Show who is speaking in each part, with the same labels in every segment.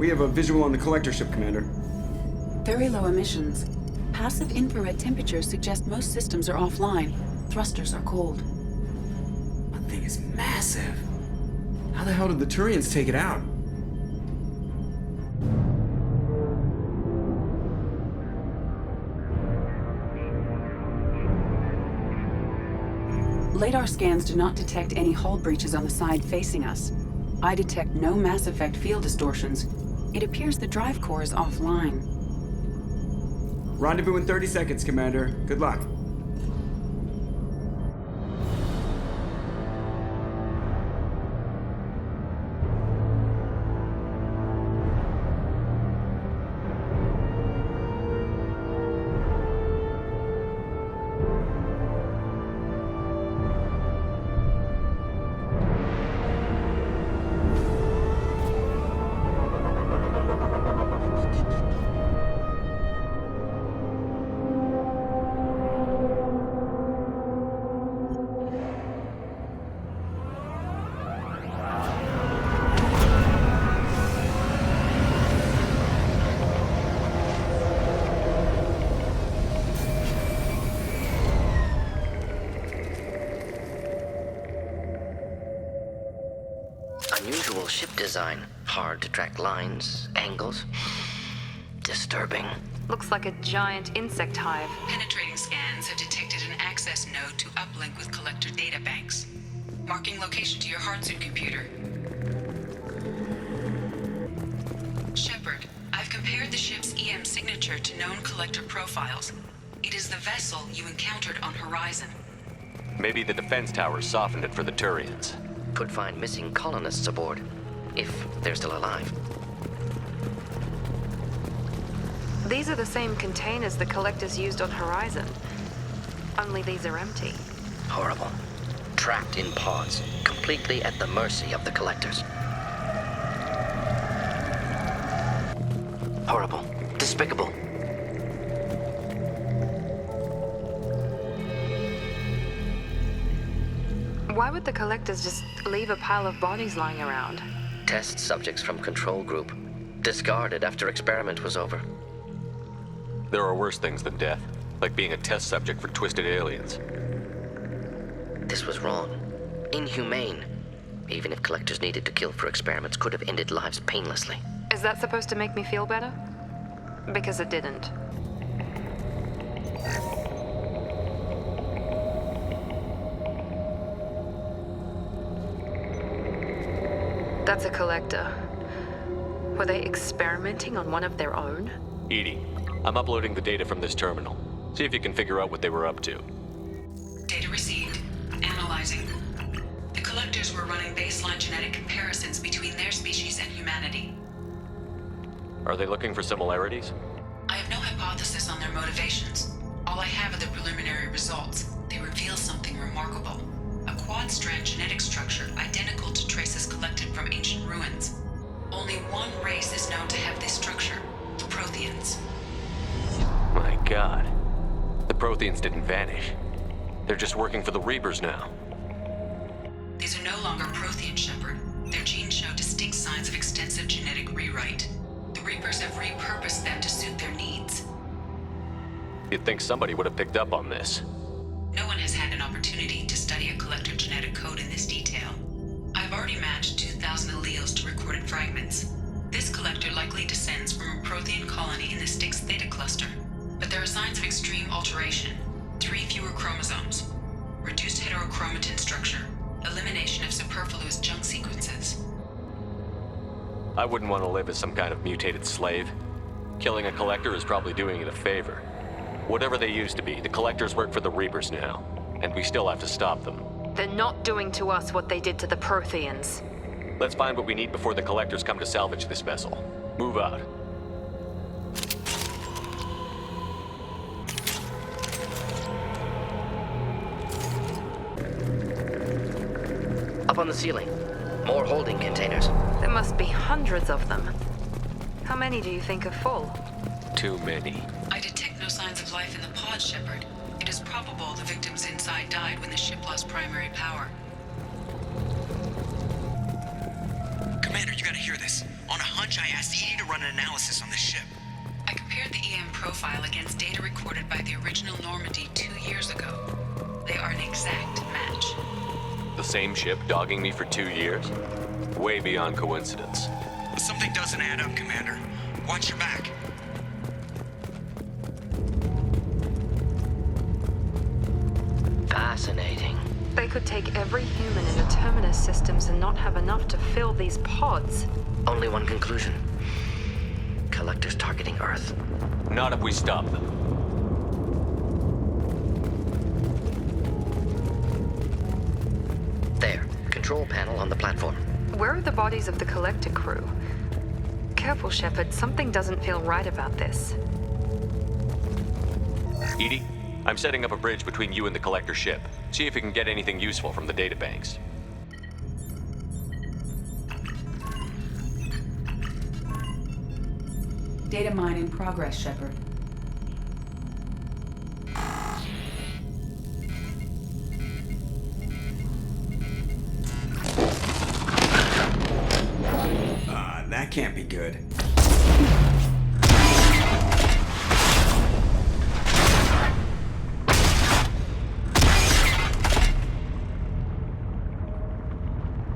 Speaker 1: We have a visual on the collector ship, Commander.
Speaker 2: Very low emissions. Passive infrared temperatures suggest most systems are offline. Thrusters are cold.
Speaker 1: That thing is massive. How the hell did the Turians take it out?
Speaker 2: Radar scans do not detect any hull breaches on the side facing us. I detect no Mass Effect field distortions. It appears the drive core is offline.
Speaker 1: Rendezvous in 30 seconds, Commander. Good luck.
Speaker 3: Unusual ship design. Hard to track lines, angles. Disturbing.
Speaker 4: Looks like a giant insect hive.
Speaker 2: Penetrating scans have detected an access node to uplink with collector databanks. Marking location to your hardsuit computer. Shepard, I've compared the ship's EM signature to known collector profiles. It is the vessel you encountered on Horizon.
Speaker 5: Maybe the defense towers softened it for the Turians.
Speaker 3: Could find missing colonists aboard, if they're still alive.
Speaker 4: These are the same containers the collectors used on Horizon. Only these are empty.
Speaker 3: Horrible. Trapped in pods, completely at the mercy of the collectors. Horrible. Despicable.
Speaker 4: Why would the collectors just leave a pile of bodies lying around?
Speaker 3: Test subjects from control group. Discarded after experiment was over.
Speaker 5: There are worse things than death, like being a test subject for twisted aliens.
Speaker 3: This was wrong. Inhumane. Even if collectors needed to kill for experiments, could have ended lives painlessly.
Speaker 4: Is that supposed to make me feel better? Because it didn't. That's a collector. Were they experimenting on one of their own?
Speaker 5: EDI, I'm uploading the data from this terminal. See if you can figure out what they were up to.
Speaker 2: Data received. Analyzing. The collectors were running baseline genetic comparisons between their species and humanity.
Speaker 5: Are they looking for similarities?
Speaker 2: I have no hypothesis on their motivations. All I have are the preliminary results. They reveal something remarkable. A quad-strand genetic structure identical to traces collected from ancient ruins. Only one race is known to have this structure, the Protheans.
Speaker 5: My God. The Protheans didn't vanish. They're just working for the Reapers now.
Speaker 2: These are no longer Prothean, Shepard. Their genes show distinct signs of extensive genetic rewrite. The Reapers have repurposed them to suit their needs.
Speaker 5: You'd think somebody would have picked up on this.
Speaker 2: No one has had an opportunity to study a collector genetic code in this detail. I've already matched 2,000 alleles to recorded fragments. This collector likely descends from a Prothean colony in the Styx Theta cluster. But there are signs of extreme alteration. 3 fewer chromosomes. Reduced heterochromatin structure. Elimination of superfluous junk sequences.
Speaker 5: I wouldn't want to live as some kind of mutated slave. Killing a collector is probably doing it a favor. Whatever they used to be, the collectors work for the Reapers now. And we still have to stop them.
Speaker 4: They're not doing to us what they did to the Protheans.
Speaker 5: Let's find what we need before the collectors come to salvage this vessel. Move out.
Speaker 3: Up on the ceiling. More holding containers.
Speaker 4: There must be hundreds of them. How many do you think are full?
Speaker 5: Too many.
Speaker 2: I detect no signs of life in the pod, Shepard. It is probable the victims inside died when the ship lost primary power.
Speaker 6: Commander, you gotta hear this. On a hunch, lunch, I asked Edie to run an analysis on the ship.
Speaker 2: I compared the EM profile against data recorded by the original Normandy 2 years ago. They are an exact match.
Speaker 5: The same ship dogging me for 2 years? Way beyond coincidence.
Speaker 6: Something doesn't add up, Commander. Watch your back.
Speaker 3: Fascinating.
Speaker 4: They could take every human in the Terminus systems and not have enough to fill these pods.
Speaker 3: Only one conclusion. Collectors targeting Earth.
Speaker 5: Not if we stop them.
Speaker 3: There. Control panel on the platform.
Speaker 4: Where are the bodies of the Collector crew? Careful, Shepard. Something doesn't feel right about this.
Speaker 5: Edie, I'm setting up a bridge between you and the Collector ship. See if you can get anything useful from the databanks.
Speaker 7: Data mine in progress, Shepard.
Speaker 1: That can't be good.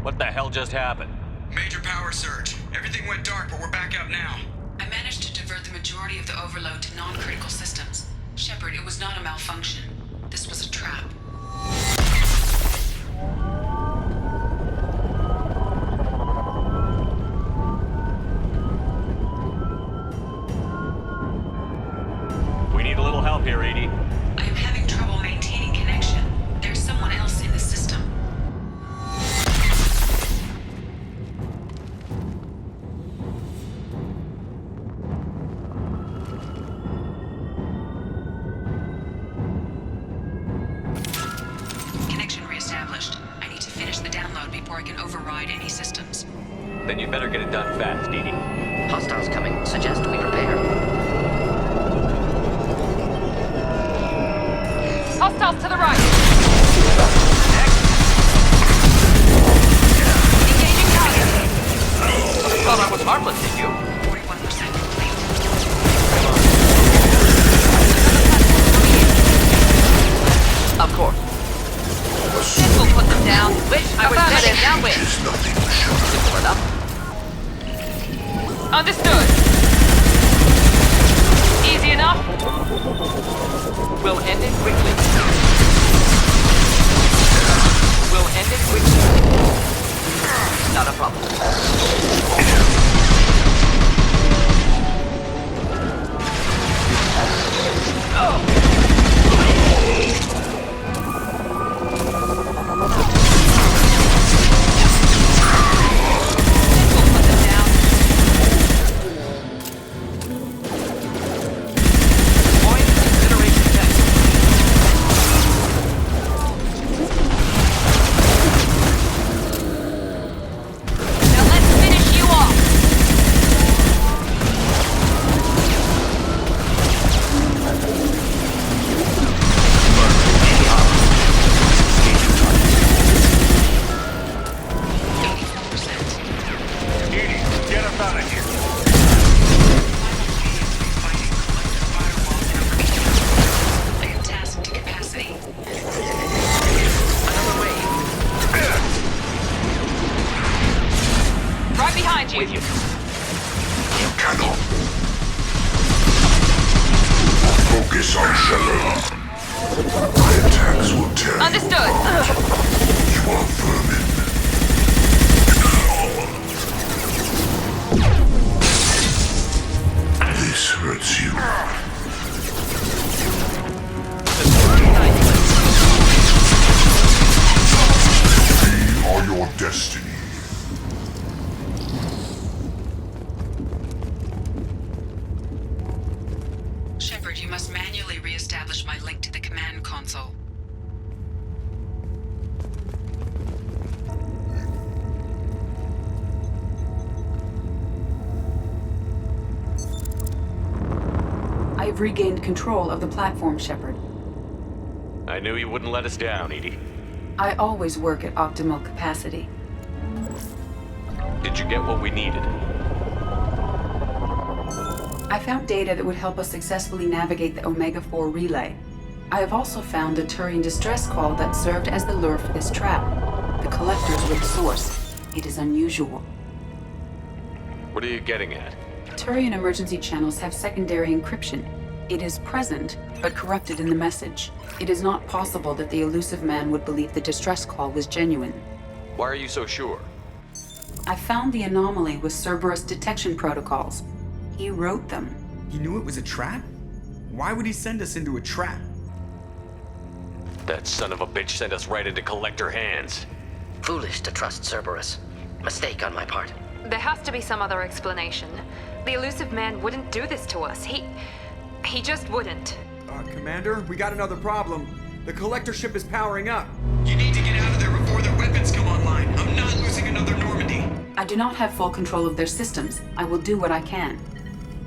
Speaker 5: What the hell just happened?
Speaker 6: Major power surge. Everything went dark, but we're back up now.
Speaker 2: I managed to divert the majority of the overload to non-critical systems. Shepard, it was not a malfunction. This was a trap.
Speaker 5: We need a little help here, Edie.
Speaker 2: I am having trouble maintaining connection. There's someone else in the system. Connection reestablished. I need to finish the download before I can override any systems.
Speaker 5: Then you'd better get it done fast, Edie.
Speaker 3: Hostiles coming. Suggest we prepare.
Speaker 4: Hostiles to the right! Engaging target!
Speaker 3: Thought I was harmless, did you?
Speaker 2: 41% complete.
Speaker 3: Of course.
Speaker 8: This will put them down. Wish I was headed downwind.
Speaker 3: Simple enough.
Speaker 8: Understood. Easy enough. We'll end it quickly. We'll end it quickly. Not a problem.
Speaker 3: With you.
Speaker 9: You cannot. Focus on Shepard. My attacks will tear
Speaker 8: Understood.
Speaker 9: you are vermin. This hurts you. We are your destiny.
Speaker 2: Shepard, you must manually re-establish my link to the command console.
Speaker 7: I've regained control of the platform, Shepard.
Speaker 5: I knew you wouldn't let us down, Edie.
Speaker 7: I always work at optimal capacity.
Speaker 5: Did you get what we needed?
Speaker 7: I found data that would help us successfully navigate the Omega-4 relay. I have also found a Turian distress call that served as the lure for this trap. The collectors were the source. It is unusual.
Speaker 5: What are you getting at?
Speaker 7: Turian emergency channels have secondary encryption. It is present, but corrupted in the message. It is not possible that the Illusive Man would believe the distress call was genuine.
Speaker 5: Why are you so sure?
Speaker 7: I found the anomaly with Cerberus detection protocols. He wrote them.
Speaker 1: He knew it was a trap? Why would he send us into a trap?
Speaker 5: That son of a bitch sent us right into Collector hands.
Speaker 3: Foolish to trust Cerberus. Mistake on my part.
Speaker 4: There has to be some other explanation. The Illusive Man wouldn't do this to us. He just wouldn't.
Speaker 1: Commander, we got another problem. The collector ship is powering up.
Speaker 6: You need to get out of there before their weapons come online. I'm not losing another Normandy.
Speaker 7: I do not have full control of their systems. I will do what I can.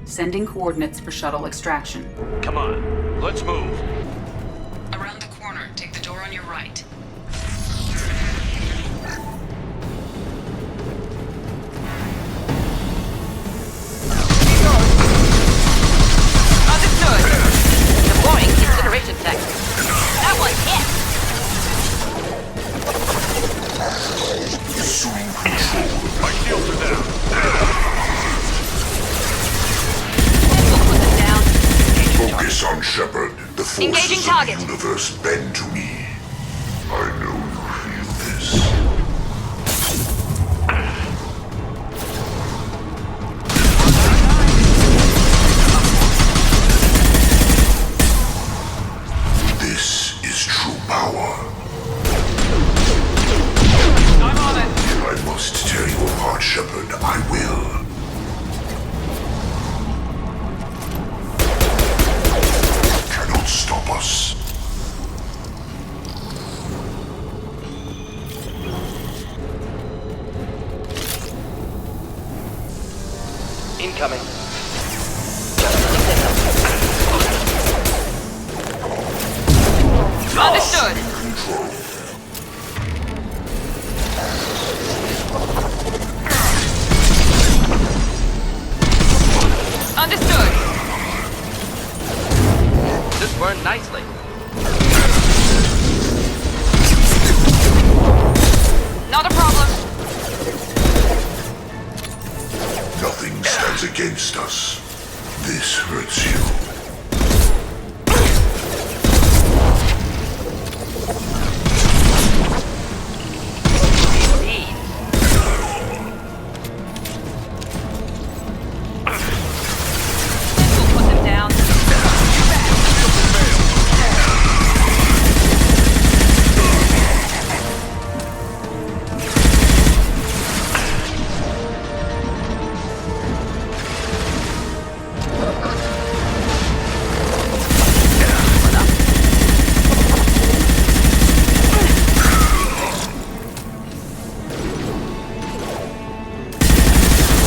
Speaker 7: Sending coordinates for shuttle extraction.
Speaker 5: Come on, let's move.
Speaker 2: Around the corner, take the door on your right.
Speaker 8: Understood. Deploying incineration tech. That one hit.
Speaker 9: Assuming control.
Speaker 5: My shields are down.
Speaker 8: Missile put them down.
Speaker 9: Focus on Shepard. The
Speaker 4: Engaging
Speaker 9: forces of
Speaker 4: target.
Speaker 9: the universe bend to me. I know you feel this. This is true power.
Speaker 8: I'm on it.
Speaker 9: If I must tear you apart, Shepard, I will. Cannot stop us.
Speaker 8: Incoming. Understood.
Speaker 9: Control.
Speaker 8: Understood. This burned nicely. Not a problem.
Speaker 9: Nothing stands against us. This hurts you.
Speaker 8: Indeed. Missile put them down.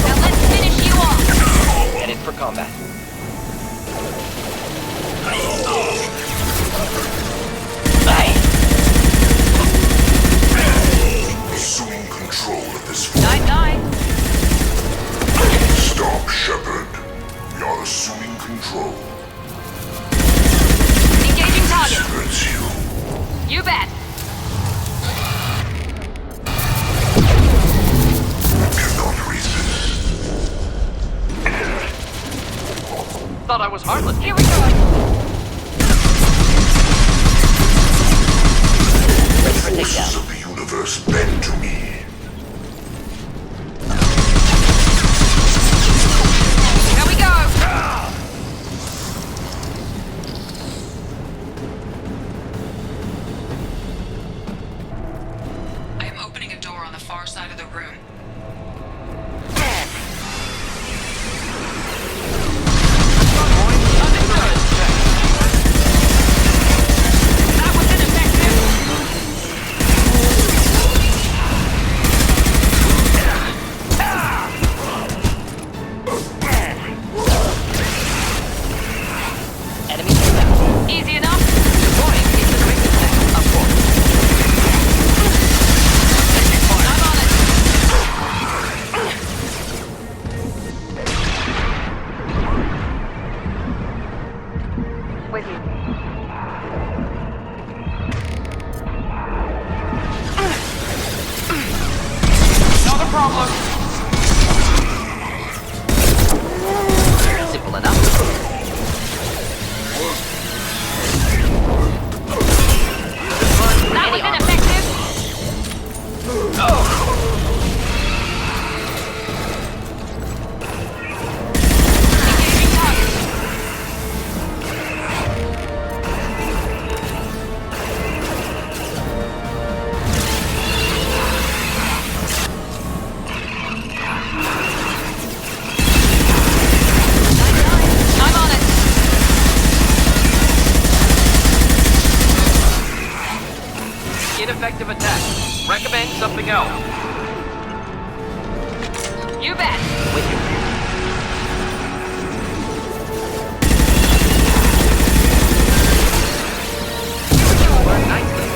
Speaker 8: Now let's finish you off. Headed for combat.
Speaker 9: Assuming control of this force.
Speaker 8: 9-9.
Speaker 9: Stop, Shepard. We are assuming control.
Speaker 8: Engaging
Speaker 9: This
Speaker 8: target.
Speaker 9: hurts you.
Speaker 8: You bet.
Speaker 9: Cannot resist.
Speaker 8: Thought I was heartless. Here we go. Ready for
Speaker 9: Forces
Speaker 8: takedown.
Speaker 9: of the universe bend to me.
Speaker 8: Here we go.
Speaker 2: I am opening a door on the far side of the room.
Speaker 8: That was ineffective. problem. Simple enough.
Speaker 4: That was ineffective! Engaging target. I'm on it.
Speaker 8: Ineffective attack. Recommend something else.
Speaker 4: You bet.
Speaker 8: With you. Work nicely.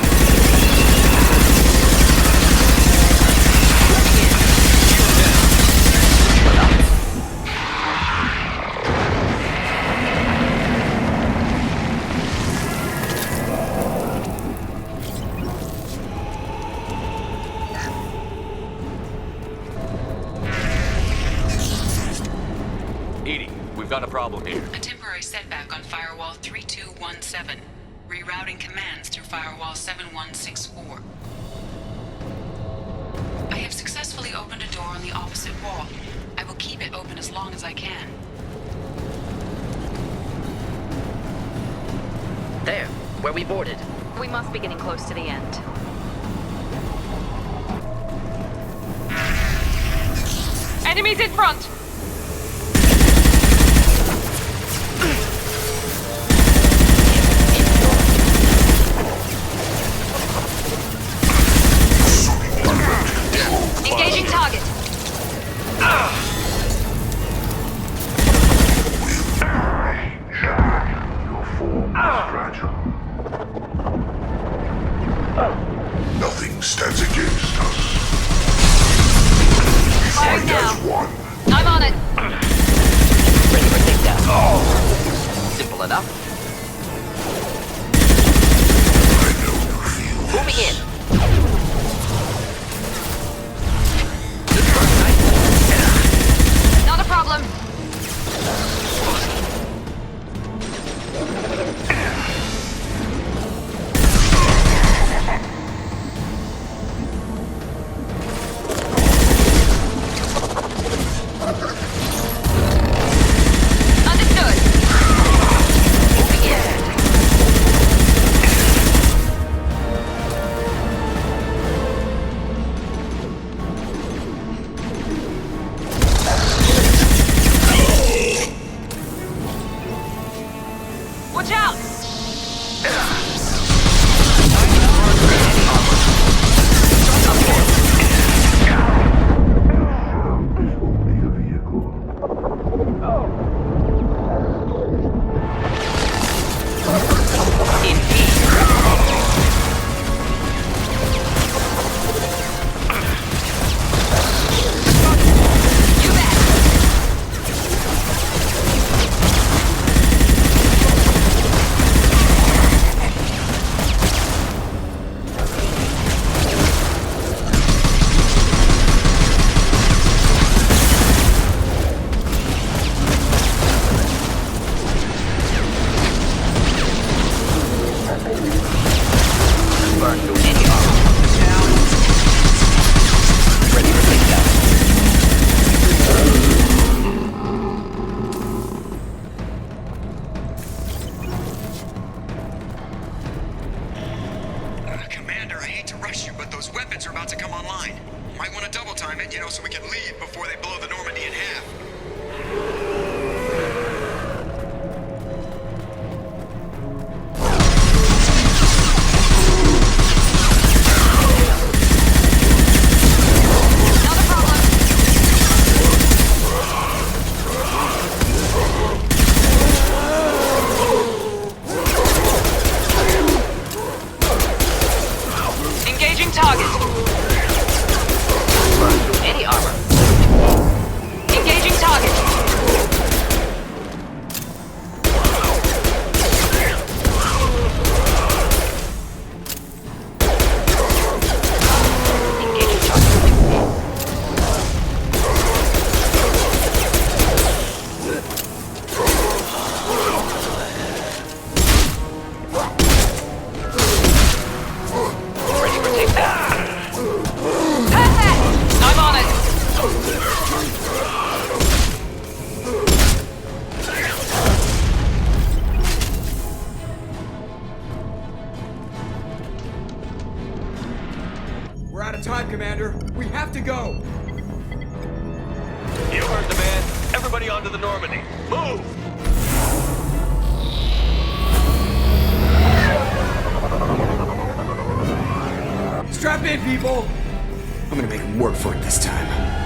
Speaker 5: Edie, we've got a problem here.
Speaker 2: A temporary setback on Firewall 3217. Rerouting commands through Firewall 7164. I have successfully opened a door on the opposite wall. I will keep it open as long as I can.
Speaker 3: There, where we boarded.
Speaker 4: We must be getting close to the end. Enemies in front! Engaging target.
Speaker 9: Your form is fragile. Nothing stands against us. We
Speaker 4: Firing
Speaker 9: fight
Speaker 4: now.
Speaker 9: as one.
Speaker 4: I'm on it.
Speaker 8: Ready for takedown. Simple enough.
Speaker 9: I know you feel this.
Speaker 8: Moving in.
Speaker 4: Not a problem. Understood.
Speaker 8: Moving in.
Speaker 4: Watch out!
Speaker 9: Only a vehicle.
Speaker 4: You bet.
Speaker 8: Burn through any armor. Ready for takedown.
Speaker 6: Commander, I hate to rush you, but those weapons are about to come online. Might want to double time it, so we can leave before they blow the Normandy in half.
Speaker 4: Not a problem. Engaging target.
Speaker 8: Burn through any armor.
Speaker 4: Engaging target.
Speaker 1: out of time, Commander. We have to go.
Speaker 5: You heard the man. Everybody onto the Normandy. Move!
Speaker 1: Strap in, people. I'm gonna make him work for it this time.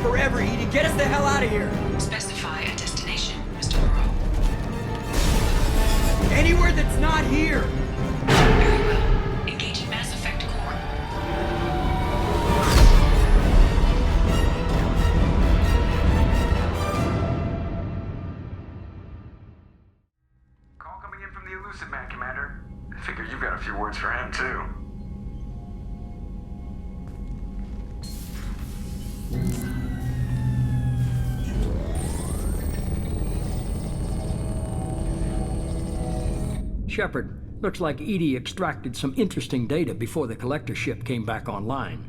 Speaker 1: Forever, Edie. Get us the hell out of here.
Speaker 2: Specify a destination, Mr. Moreau.
Speaker 1: Anywhere that's not here.
Speaker 2: Very well. Engaging mass effect core.
Speaker 6: Call coming in from the Illusive Man, Commander. I figure you've got a few words for him, too.
Speaker 10: Shepard, looks like Edie extracted some interesting data before the collector ship came back online.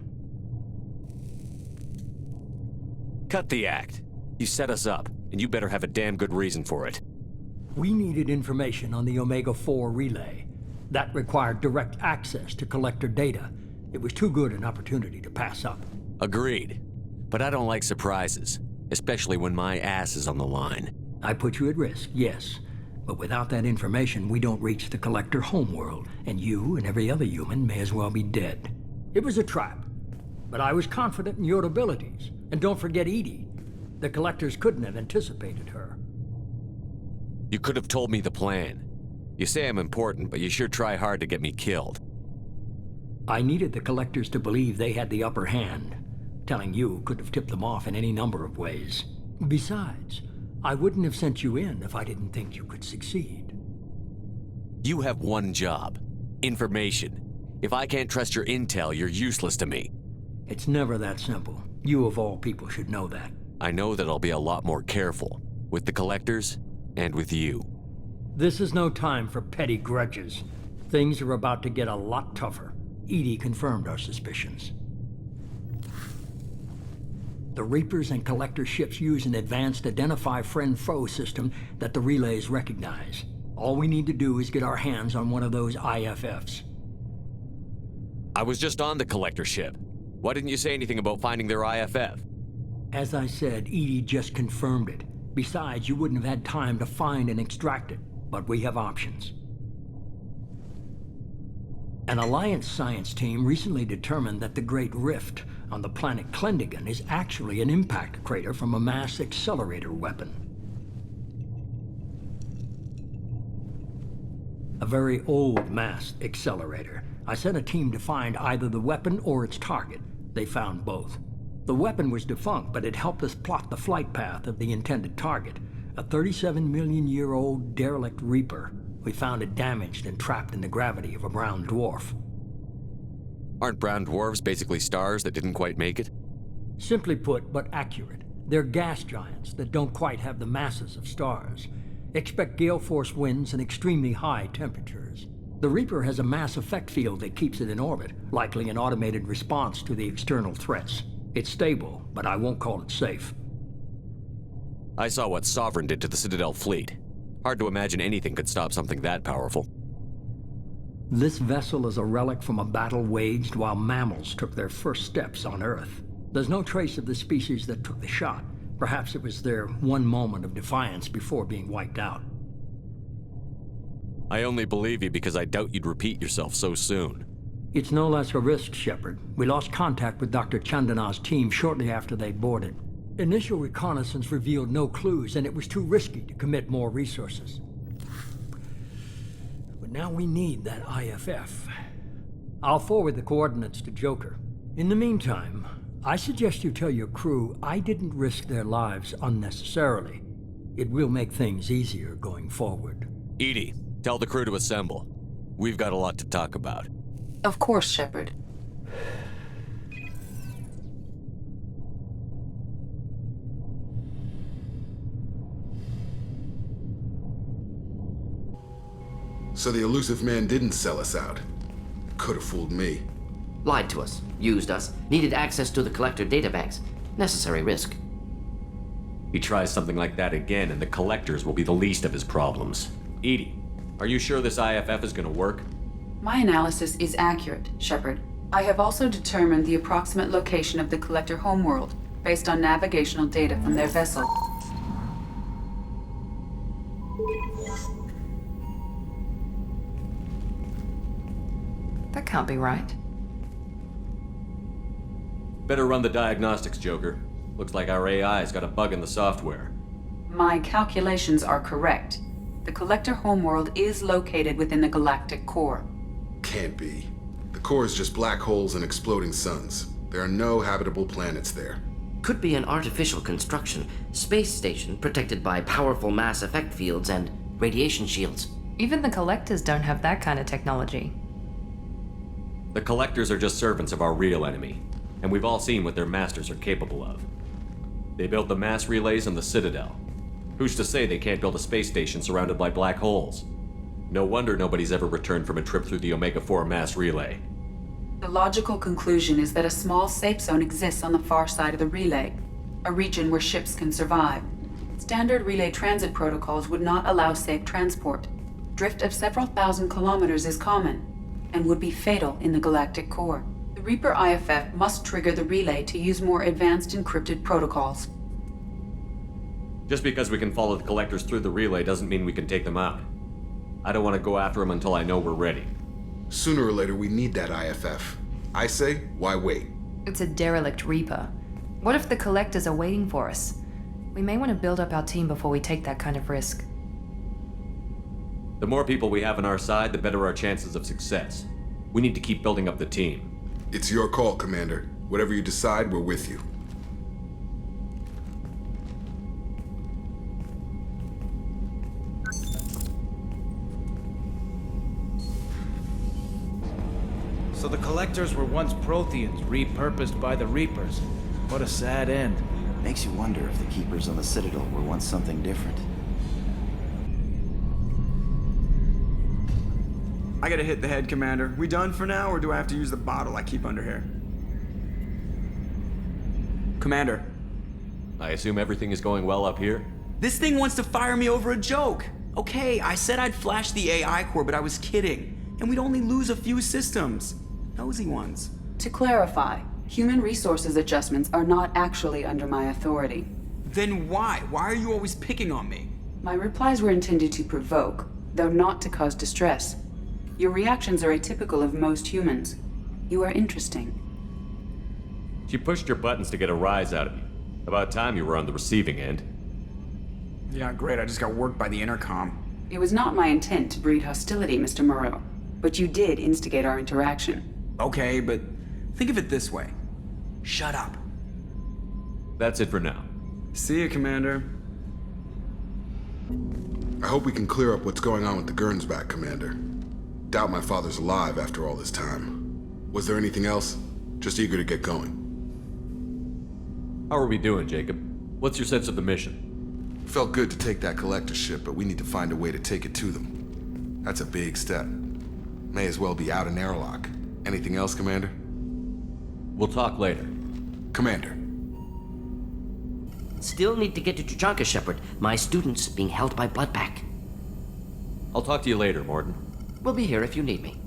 Speaker 5: Cut the act. You set us up, and you better have a damn good reason for it.
Speaker 10: We needed information on the Omega-4 relay. That required direct access to collector data. It was too good an opportunity to pass up.
Speaker 5: Agreed. But I don't like surprises, especially when my ass is on the line.
Speaker 10: I put you at risk, yes. But without that information, we don't reach the collector homeworld, and you and every other human may as well be dead. It was a trap, but I was confident in your abilities. And don't forget Edie. The collectors couldn't have anticipated her.
Speaker 5: You could have told me the plan. You say I'm important, but you sure try hard to get me killed.
Speaker 10: I needed the collectors to believe they had the upper hand. Telling you could have tipped them off in any number of ways. Besides, I wouldn't have sent you in if I didn't think you could succeed.
Speaker 5: You have one job. Information. If I can't trust your intel, you're useless to me.
Speaker 10: It's never that simple. You of all people should know that.
Speaker 5: I know that I'll be a lot more careful. With the collectors, and with you.
Speaker 10: This is no time for petty grudges. Things are about to get a lot tougher. Edie confirmed our suspicions. The Reapers and Collector ships use an advanced identify friend-foe system that the relays recognize. All we need to do is get our hands on one of those IFFs.
Speaker 5: I was just on the Collector ship. Why didn't you say anything about finding their IFF?
Speaker 10: As I said, Edie just confirmed it. Besides, you wouldn't have had time to find and extract it. But we have options. An Alliance science team recently determined that the Great Rift on the planet Klendigan is actually an impact crater from a mass accelerator weapon. A very old mass accelerator. I sent a team to find either the weapon or its target. They found both. The weapon was defunct, but it helped us plot the flight path of the intended target, a 37-million-year-old derelict Reaper. We found it damaged and trapped in the gravity of a brown dwarf.
Speaker 5: Aren't brown dwarves basically stars that didn't quite make it?
Speaker 10: Simply put, but accurate. They're gas giants that don't quite have the masses of stars. Expect gale force winds and extremely high temperatures. The Reaper has a mass effect field that keeps it in orbit, likely an automated response to the external threats. It's stable, but I won't call it safe.
Speaker 5: I saw what Sovereign did to the Citadel fleet. Hard to imagine anything could stop something that powerful.
Speaker 10: This vessel is a relic from a battle waged while mammals took their first steps on Earth. There's no trace of the species that took the shot. Perhaps it was their one moment of defiance before being wiped out.
Speaker 5: I only believe you because I doubt you'd repeat yourself so soon.
Speaker 10: It's no less a risk, Shepard. We lost contact with Dr. Chandana's team shortly after they boarded. Initial reconnaissance revealed no clues, and it was too risky to commit more resources. But now we need that IFF. I'll forward the coordinates to Joker. In the meantime, I suggest you tell your crew I didn't risk their lives unnecessarily. It will make things easier going forward.
Speaker 5: Edie, tell the crew to assemble. We've got a lot to talk about.
Speaker 7: Of course, Shepard.
Speaker 9: So the Illusive Man didn't sell us out.
Speaker 11: Could have fooled me.
Speaker 3: Lied to us, used us, needed access to the Collector databanks. Necessary risk.
Speaker 5: He tries something like that again, and the Collectors will be the least of his problems. Edie, are you sure this IFF is gonna work?
Speaker 7: My analysis is accurate, Shepard. I have also determined the approximate location of the Collector homeworld, based on navigational data from their vessel.
Speaker 4: That can't be right.
Speaker 5: Better run the diagnostics, Joker. Looks like our AI's got a bug in the software.
Speaker 7: My calculations are correct. The Collector homeworld is located within the galactic core.
Speaker 11: Can't be. The core is just black holes and exploding suns. There are no habitable planets there.
Speaker 3: Could be an artificial construction, space station protected by powerful mass effect fields and radiation shields.
Speaker 4: Even the Collectors don't have that kind of technology.
Speaker 5: The Collectors are just servants of our real enemy, and we've all seen what their masters are capable of. They built the mass relays on the Citadel. Who's to say they can't build a space station surrounded by black holes? No wonder nobody's ever returned from a trip through the Omega-4 mass relay.
Speaker 7: The logical conclusion is that a small safe zone exists on the far side of the relay, a region where ships can survive. Standard relay transit protocols would not allow safe transport. Drift of several thousand kilometers is common, and would be fatal in the galactic core. The Reaper IFF must trigger the relay to use more advanced encrypted protocols.
Speaker 5: Just because we can follow the Collectors through the relay doesn't mean we can take them out. I don't want to go after them until I know we're ready.
Speaker 11: Sooner or later, we need that IFF. I say, why wait?
Speaker 4: It's a derelict Reaper. What if the Collectors are waiting for us? We may want to build up our team before we take that kind of risk.
Speaker 5: The more people we have on our side, the better our chances of success. We need to keep building up the team.
Speaker 11: It's your call, Commander. Whatever you decide, we're with you.
Speaker 12: So the Collectors were once Protheans, repurposed by the Reapers. What a sad end.
Speaker 13: Makes you wonder if the Keepers on the Citadel were once something different.
Speaker 1: I gotta hit the head, Commander. We done for now, or do I have to use the bottle I keep under here? Commander.
Speaker 5: I assume everything is going well up here?
Speaker 1: This thing wants to fire me over a joke. Okay, I said I'd flash the AI core, but I was kidding. And we'd only lose a few systems. Nosy ones.
Speaker 7: To clarify, human resources adjustments are not actually under my authority.
Speaker 1: Then why? Why are you always picking on me?
Speaker 7: My replies were intended to provoke, though not to cause distress. Your reactions are atypical of most humans. You are interesting.
Speaker 5: She pushed your buttons to get a rise out of you. About time you were on the receiving end.
Speaker 1: Yeah, great. I just got worked by the intercom.
Speaker 7: It was not my intent to breed hostility, Mr. Moreau, but you did instigate our interaction.
Speaker 1: Okay, but think of it this way. Shut up.
Speaker 5: That's it for now.
Speaker 1: See you, Commander.
Speaker 11: I hope we can clear up what's going on with the Gernsback, Commander. Doubt my father's alive after all this time. Was there anything else? Just eager to get going.
Speaker 5: How are we doing, Jacob? What's your sense of the mission?
Speaker 11: Felt good to take that Collector ship, but we need to find a way to take it to them. That's a big step. May as well be out an airlock. Anything else, Commander?
Speaker 5: We'll talk later.
Speaker 11: Commander.
Speaker 3: Still need to get to Tuchanka, Shepard. My student's being held by Bloodback.
Speaker 5: I'll talk to you later, Morton.
Speaker 3: We'll be here if you need me.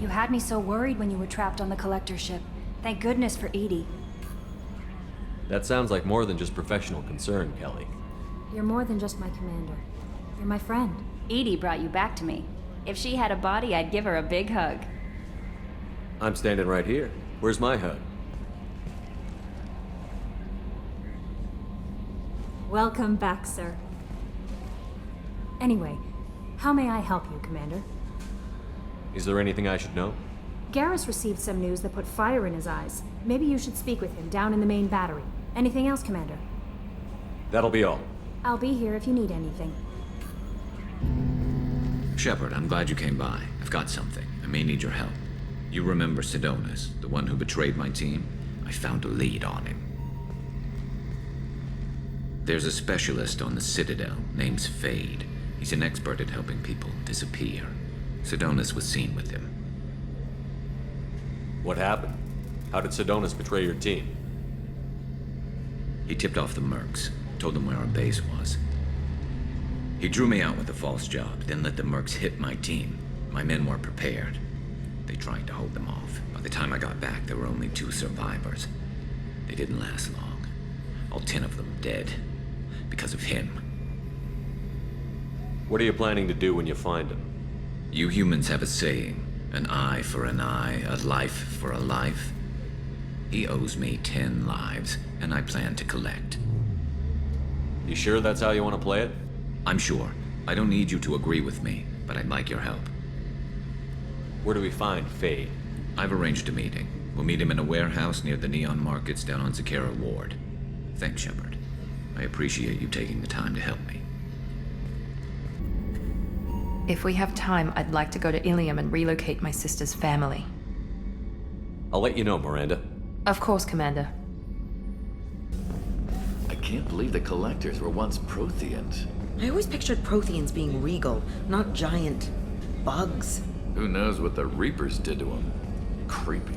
Speaker 14: You had me so worried when you were trapped on the Collector ship. Thank goodness for Edie.
Speaker 5: That sounds like more than just professional concern, Kelly.
Speaker 14: You're more than just my commander. You're my friend. Edie brought you back to me. If she had a body, I'd give her a big hug.
Speaker 5: I'm standing right here. Where's my hug?
Speaker 14: Welcome back, sir. Anyway, how may I help you, Commander?
Speaker 5: Is there anything I should know?
Speaker 14: Garrus received some news that put fire in his eyes. Maybe you should speak with him down in the main battery. Anything else, Commander?
Speaker 5: That'll be all.
Speaker 14: I'll be here if you need anything.
Speaker 15: Shepard, I'm glad you came by. I've got something. I may need your help. You remember Sidonis, the one who betrayed my team? I found a lead on him. There's a specialist on the Citadel, name's Fade. He's an expert at helping people disappear. Sidonis was seen with him.
Speaker 5: What happened? How did Sidonis betray your team?
Speaker 15: He tipped off the mercs, told them where our base was. He drew me out with a false job, then let the mercs hit my team. My men weren't prepared. They tried to hold them off. By the time I got back, there were only 2 survivors. They didn't last long. All 10 of them dead. Because of him.
Speaker 5: What are you planning to do when you find him?
Speaker 15: You humans have a saying. An eye for an eye, a life for a life. He owes me 10 lives, and I plan to collect.
Speaker 5: You sure that's how you want to play it?
Speaker 15: I'm sure. I don't need you to agree with me, but I'd like your help.
Speaker 5: Where do we find Fade?
Speaker 15: I've arranged a meeting. We'll meet him in a warehouse near the Neon Markets down on Zakera Ward. Thanks, Shepard. I appreciate you taking the time to help me.
Speaker 4: If we have time, I'd like to go to Ilium and relocate my sister's family.
Speaker 5: I'll let you know, Miranda.
Speaker 4: Of course, Commander.
Speaker 13: I can't believe the Collectors were once Protheans.
Speaker 16: I always pictured Protheans being regal, not giant bugs.
Speaker 13: Who knows what the Reapers did to them? Creepy.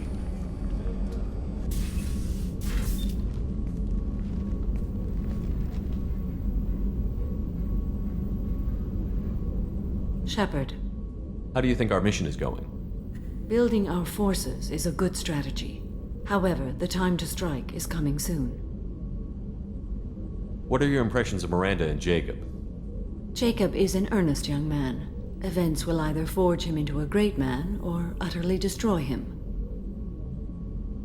Speaker 17: Shepard,
Speaker 5: How do you think our mission is going?
Speaker 17: building our forces is a good strategy. However, the time to strike is coming soon.
Speaker 5: What are your impressions of Miranda and Jacob?
Speaker 17: Jacob is an earnest young man. Events will either forge him into a great man or utterly destroy him.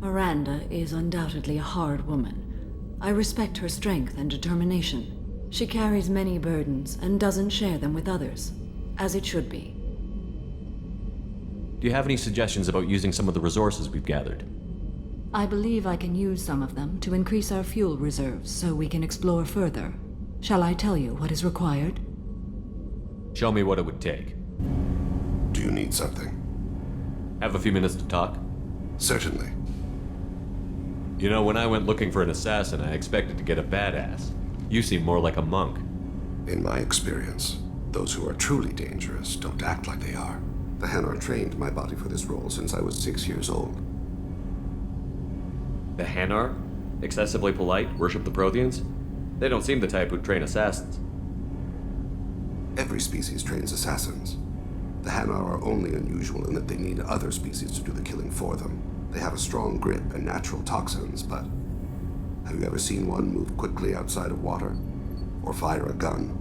Speaker 17: Miranda is undoubtedly a hard woman. I respect her strength and determination. She carries many burdens and doesn't share them with others, as it should be.
Speaker 5: Do you have any suggestions about using some of the resources we've gathered?
Speaker 17: I believe I can use some of them to increase our fuel reserves so we can explore further. Shall I tell you what is required?
Speaker 5: Show me what it would take.
Speaker 9: Do you need something?
Speaker 5: Have a few minutes to talk?
Speaker 9: Certainly.
Speaker 5: You know, when I went looking for an assassin, I expected to get a badass. You seem more like a monk.
Speaker 9: In my experience, those who are truly dangerous don't act like they are. The Hanar trained my body for this role since I was 6 years old.
Speaker 5: The Hanar? Excessively polite, worship the Protheans? They don't seem the type who'd train assassins.
Speaker 9: Every species trains assassins. The Hanar are only unusual in that they need other species to do the killing for them. They have a strong grip and natural toxins, but have you ever seen one move quickly outside of water? Or fire a gun?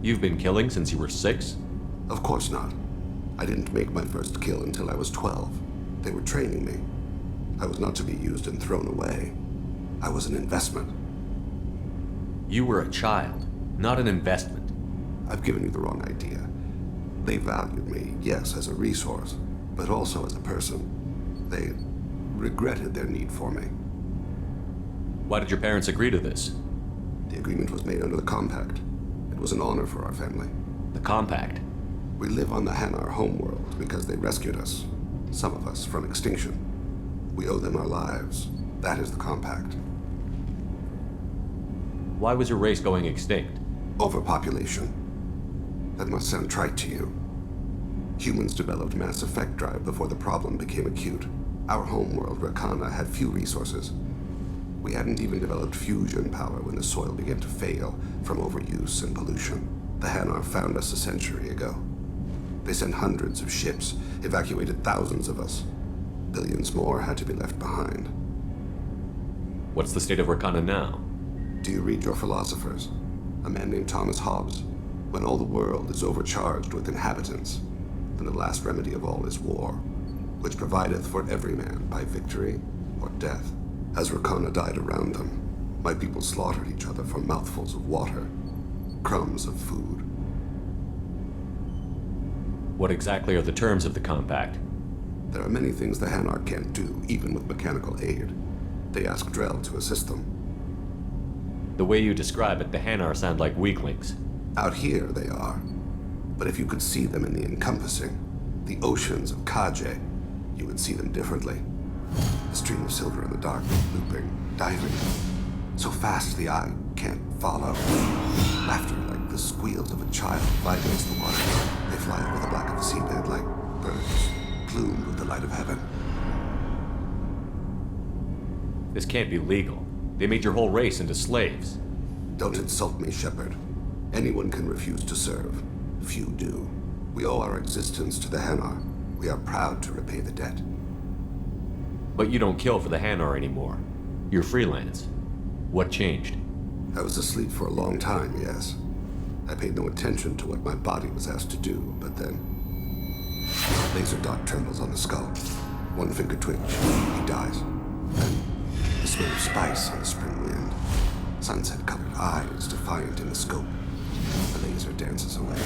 Speaker 5: You've been killing since you were 6?
Speaker 9: Of course not. I didn't make my first kill until I was 12. They were training me. I was not to be used and thrown away. I was an investment.
Speaker 5: You were a child, not an investment.
Speaker 9: I've given you the wrong idea. They valued me, yes, as a resource, but also as a person. They regretted their need for me.
Speaker 5: Why did your parents agree to this?
Speaker 9: The agreement was made under the Compact. It was an honor for our family.
Speaker 5: The Compact?
Speaker 9: We live on the Hanar homeworld because they rescued us, some of us, from extinction. We owe them our lives. That is the Compact.
Speaker 5: Why was your race going extinct?
Speaker 9: Overpopulation. That must sound trite to you. Humans developed mass effect drive before the problem became acute. Our homeworld, Rakana, had few resources. We hadn't even developed fusion power when the soil began to fail from overuse and pollution. The Hanar found us a century ago. They sent hundreds of ships, evacuated thousands of us. Billions more had to be left behind.
Speaker 5: What's the state of Rakana now?
Speaker 9: Do you read your philosophers? A man named Thomas Hobbes. When all the world is overcharged with inhabitants, then the last remedy of all is war, which provideth for every man by victory or death. As Rakana died around them, my people slaughtered each other for mouthfuls of water, crumbs of food.
Speaker 5: What exactly are the terms of the Compact?
Speaker 9: There are many things the Hanar can't do, even with mechanical aid. They ask Drell to assist them.
Speaker 5: The way you describe it, the Hanar sound like weaklings.
Speaker 9: Out here, they are. But if you could see them in the encompassing, the oceans of Kaje, you would see them differently. A stream of silver in the dark, looping, diving, so fast the eye can't follow. Laughter like the squeals of a child vibrates the water. They fly over the black of the seabed like birds plumed with the light of heaven.
Speaker 5: This can't be legal. They made your whole race into slaves.
Speaker 9: Don't insult me, Shepard. Anyone can refuse to serve. Few do. We owe our existence to the Hanar. We are proud to repay the debt.
Speaker 5: But you don't kill for the Hanar anymore. You're freelance. What changed?
Speaker 9: I was asleep for a long time, yes. I paid no attention to what my body was asked to do, but then... Laser dot trembles on the skull. One finger twitch. He dies. Then, the smell of spice on the spring wind. Sunset-colored eyes defiant in the scope. The laser dances away.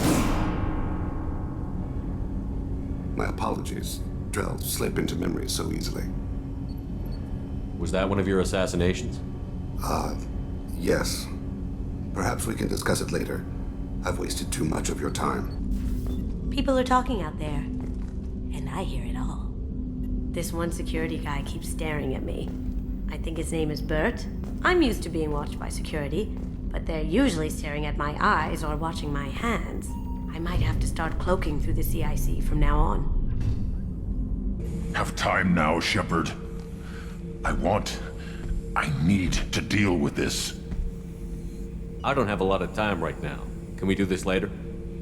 Speaker 9: My apologies. Drell slip into memory so easily.
Speaker 5: Was that one of your assassinations?
Speaker 9: Yes. Perhaps we can discuss it later. I've wasted too much of your time.
Speaker 18: People are talking out there, and I hear it all. This one security guy keeps staring at me. I think his name is Bert. I'm used to being watched by security, but they're usually staring at my eyes or watching my hands. I might have to start cloaking through the CIC from now on.
Speaker 19: Have time now, Shepard. I need to deal with this.
Speaker 5: I don't have a lot of time right now. Can we do this later?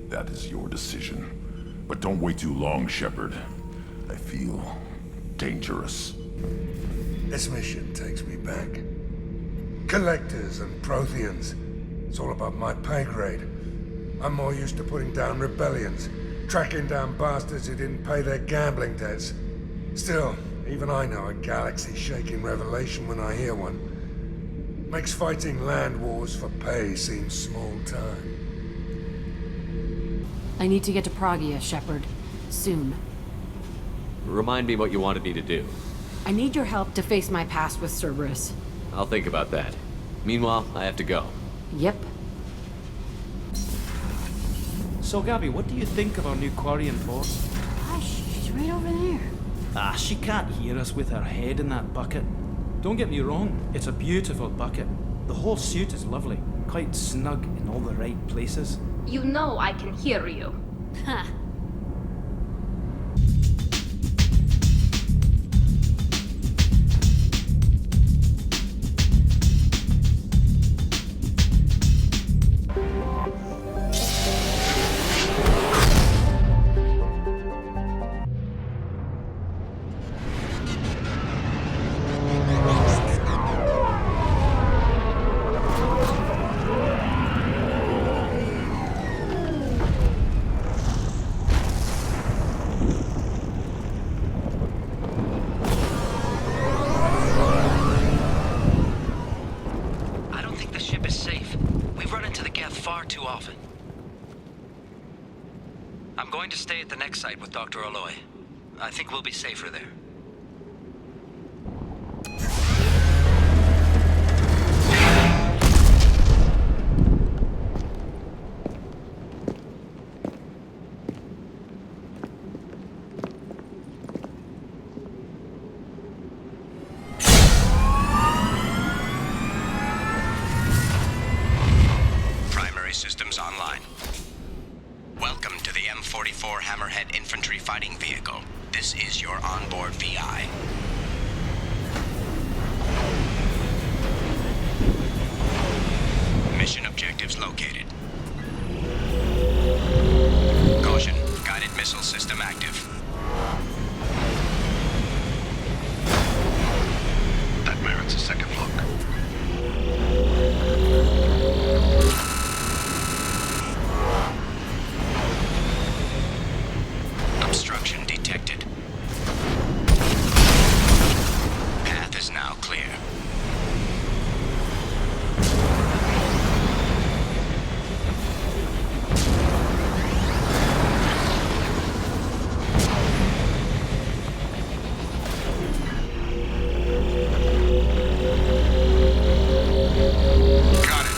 Speaker 19: That is your decision. But don't wait too long, Shepard. I feel dangerous.
Speaker 20: This mission takes me back. Collectors and Protheans. It's all above my pay grade. I'm more used to putting down rebellions, tracking down bastards who didn't pay their gambling debts. Still, even I know a galaxy-shaking revelation when I hear one. Makes fighting land wars for pay seem small time.
Speaker 4: I need to get to Pragia, Shepard. Soon.
Speaker 5: Remind me what you wanted me to do.
Speaker 4: I need your help to face my past with Cerberus.
Speaker 5: I'll think about that. Meanwhile, I have to go.
Speaker 4: Yep.
Speaker 12: So, Gabby, what do you think of our new Quarian boss?
Speaker 14: Gosh, she's right over there.
Speaker 12: She can't hear us with her head in that bucket. Don't get me wrong, it's a beautiful bucket. The whole suit is lovely, quite snug in all the right places.
Speaker 21: You know I can hear you.
Speaker 14: Huh.
Speaker 8: I'm going to stay at the next site with Dr. Aloy. I think we'll be safer there.
Speaker 22: Primary systems online. Welcome to the M44 Hammerhead Infantry Fighting Vehicle. This is your onboard VI. Mission objectives located. Caution, guided missile system active. That merits a second look. Obstruction detected. Path is now clear. Got it.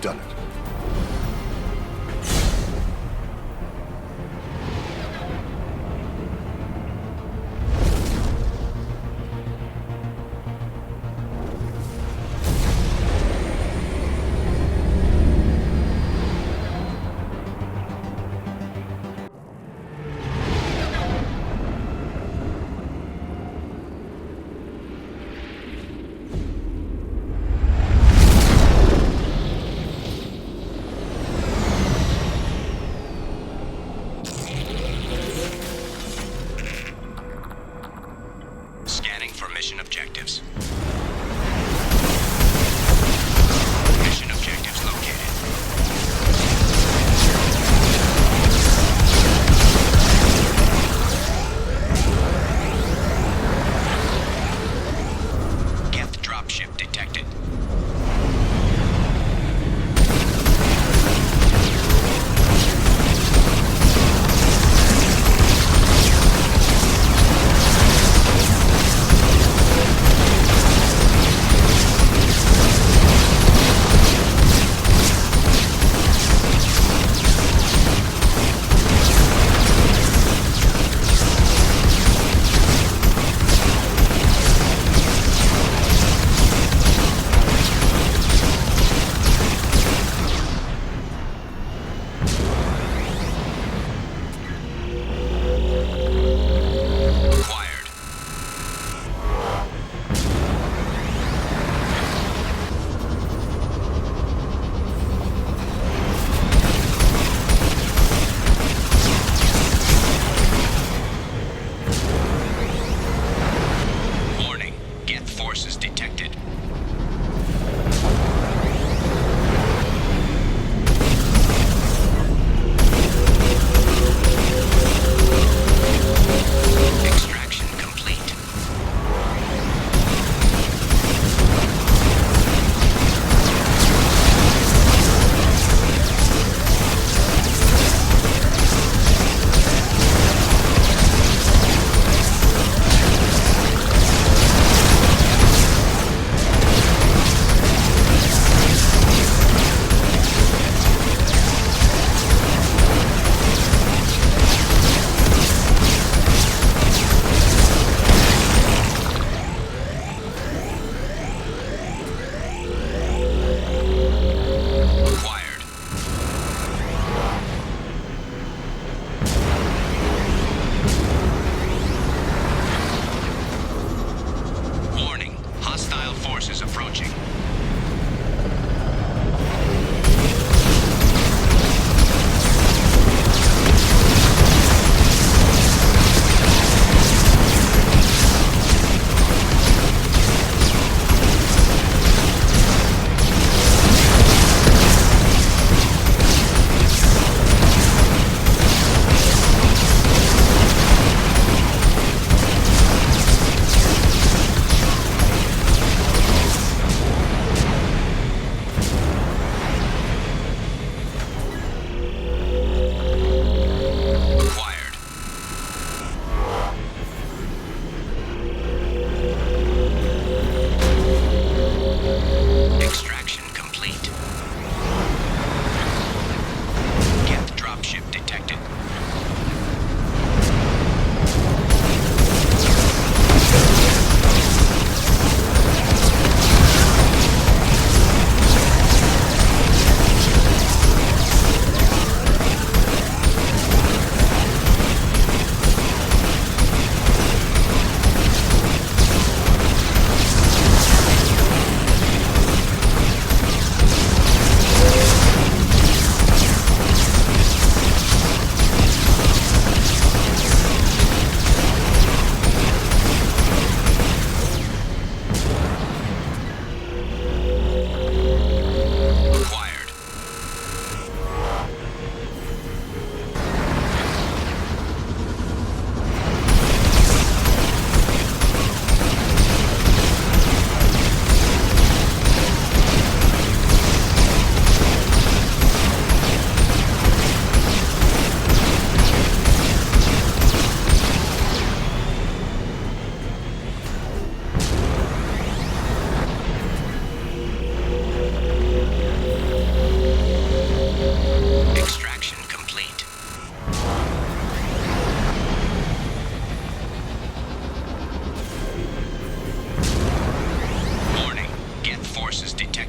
Speaker 2: done it.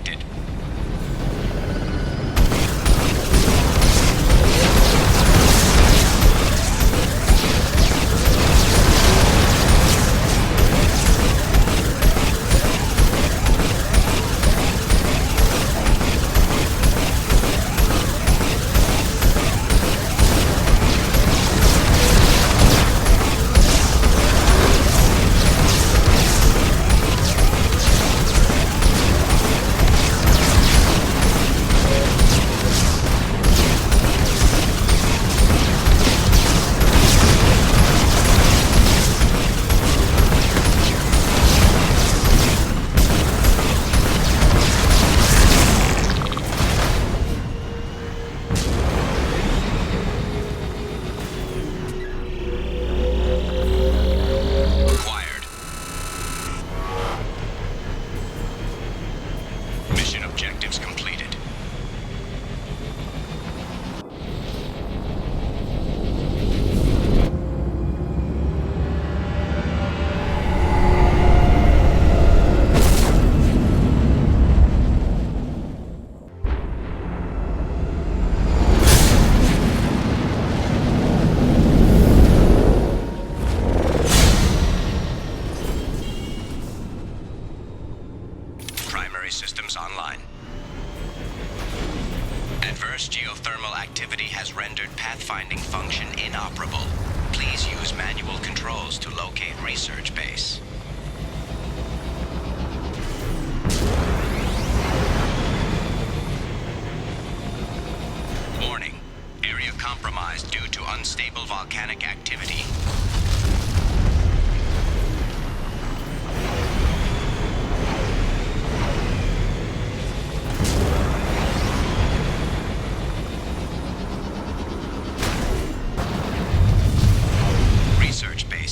Speaker 22: detected. Systems online. Adverse geothermal activity has rendered pathfinding function inoperable. Please use manual controls to locate research base. Warning. Area compromised due to unstable volcanic activity.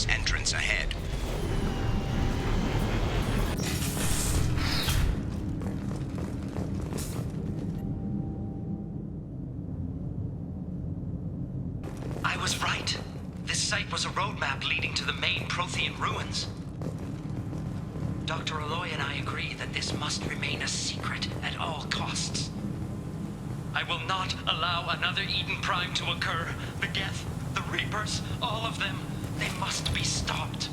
Speaker 22: Entrance ahead.
Speaker 2: I was right. This site was a roadmap leading to the main Prothean ruins. Dr. Aloy and I agree that this must remain a secret at all costs. I will not allow another Eden Prime to occur. The Geth, the Reapers, all of them. They must be stopped.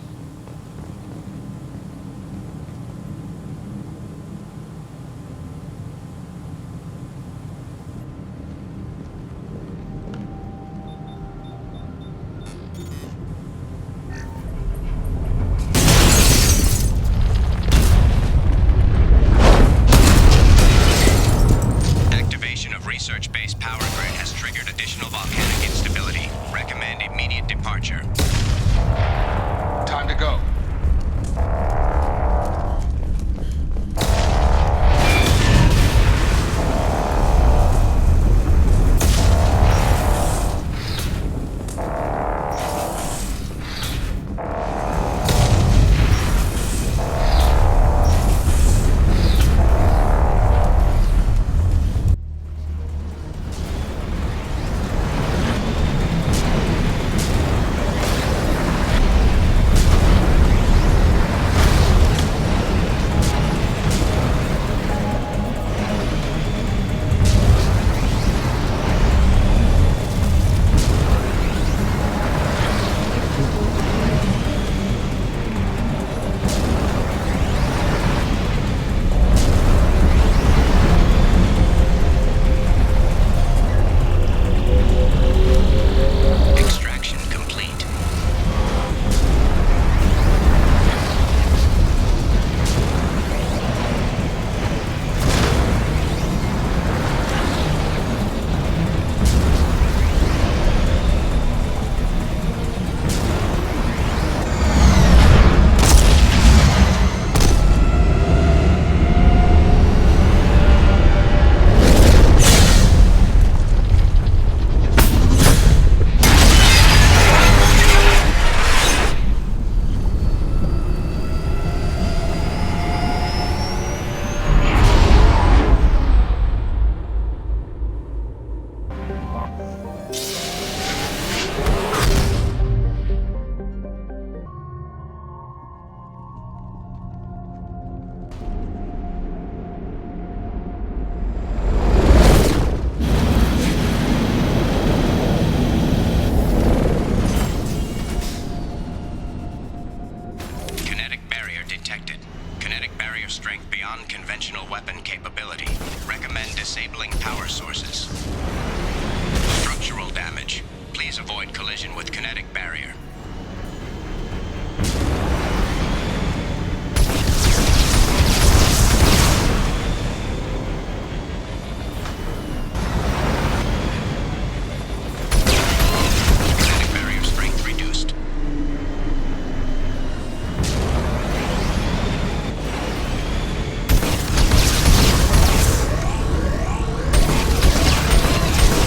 Speaker 2: Activation of research-based power grid has triggered additional volcanic instability. Recommend immediate departure.
Speaker 11: Time
Speaker 22: Disabling power sources. Structural damage. Please avoid collision with kinetic barrier. Kinetic barrier strength reduced.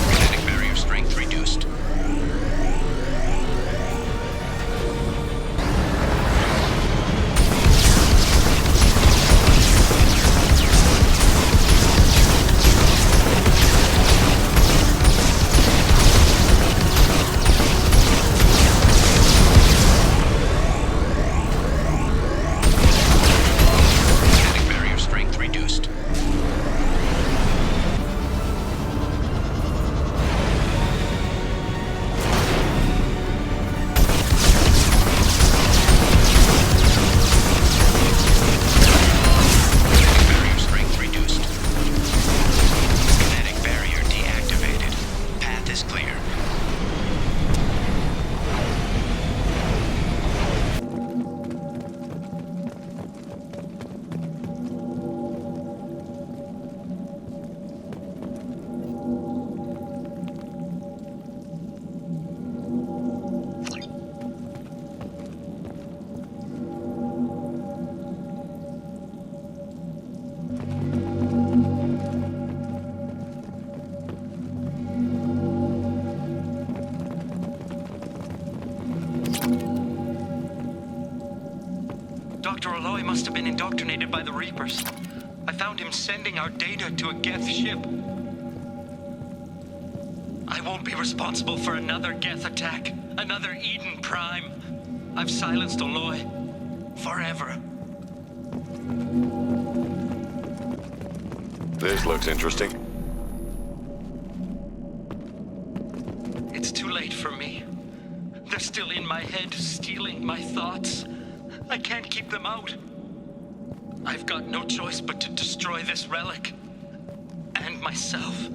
Speaker 22: Kinetic barrier strength reduced. Kinetic barrier strength reduced. Kinetic barrier strength reduced. Kinetic barrier deactivated. Path is clear.
Speaker 2: Dr. Aloy must have been indoctrinated by the Reapers. I found him sending our data to a Geth ship. I won't be responsible for another Geth attack, another Eden Prime. I've silenced Aloy. Forever.
Speaker 5: This looks interesting.
Speaker 2: It's too late for me. They're still in my head, stealing my thoughts. I can't keep them out. I've got no choice but to destroy this relic. And myself.